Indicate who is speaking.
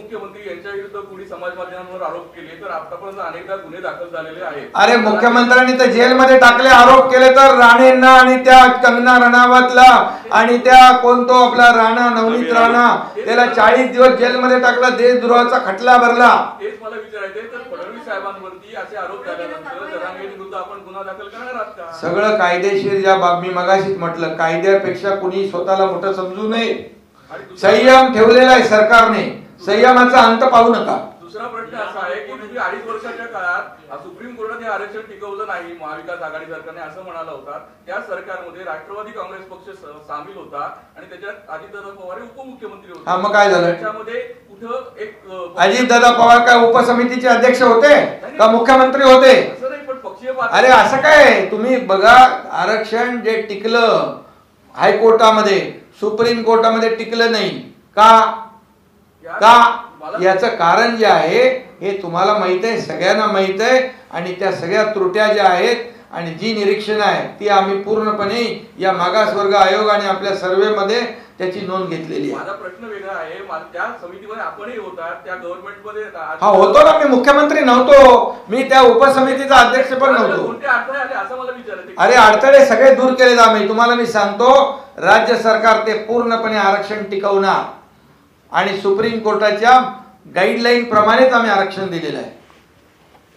Speaker 1: उपमुख्यमंत्री यांच्या विरुद्ध कोणी समाज माध्यमांवर आरोप केले तर आतापर्यंत अनेकदा गुन्हे दाखल झालेले आहेत.
Speaker 2: अरे मुख्यमंत्र्यांनी तर जेलमध्ये टाकले, आरोप केले तर राणेंना आणि त्या कंगना रणावतला आणि त्या कोणतो आपला राणा नवनीत राणा त्याला 40 दिवस जेलमध्ये टाकला, देशद्रोहाचा खटला भरला.
Speaker 1: तेच मला विचारायचे तर फडणवीस साहेबांवरती असे आरोप झाल्यानंतर जरांगे विरुद्ध आपण गुन्हा दाखल करणार आहात का?
Speaker 2: सगळं कायदेशीर, ज्या बाब मी मगाशीच म्हटलं, कायद्यापेक्षा कुणी स्वतःला मोठं समजू नये. संयम ठेवलेला आहे सरकारने, संयमाचा अंत पाहू नका.
Speaker 1: दुसरा प्रश्न असा आहे की तुम्ही 2.5 वर्षाच्या काळात सुप्रीम कोर्टाने आरक्षण टिकवलं नाही, महाविकास आघाडी सरकारने असं म्हणाला होता. त्या सरकारमध्ये राष्ट्रवादी काँग्रेस पक्ष सामील होता आणि त्याच्यात अजितदादा पवार हे उपमुख्यमंत्री होते.
Speaker 2: हा, मग काय झालं?
Speaker 1: त्याच्यामध्ये कुठं एक
Speaker 2: अजितदादा पवार काय उपसमितीचे अध्यक्ष होते का मुख्यमंत्री होते?
Speaker 1: असं नाही, पण पक्षीय
Speaker 2: अरे असं काय, तुम्ही बघा, आरक्षण जे टिकलं हायकोर्टामध्ये, सुप्रीम कोर्टामध्ये टिकलं नाही का? याचं कारण जे आहे हे तुम्हाला माहित आहे, सगळ्यांना माहित आहे. आणि त्या सगळ्या त्रुट्या ज्या आहेत आणि जी निरीक्षण आहे ती आम्ही पूर्णपणे या मागासवर्ग आयोग आणि आपल्या सर्व्हेमध्ये त्याची नोंद घेतलेली आहे.
Speaker 1: माझा प्रश्न वेगळा आहे, त्या समितीमध्ये आपणही होता, त्या गव्हर्नमेंटमध्ये
Speaker 2: हा होतो ना, मी मुख्यमंत्री नव्हतो, मी त्या उपसमितीचा अध्यक्ष पण नव्हतो.
Speaker 1: कोणते अडथळे आले असं मला विचारायचं.
Speaker 2: अरे अडथळे सगळे दूर केले आम्ही. तुम्हाला मी सांगतो, राज्य सरकार ते पूर्णपणे आरक्षण टिकवणार आणि सुप्रीम कोर्टाच्या गाईडलाईन प्रमाणेच आम्ही आरक्षण दिलेलं आहे.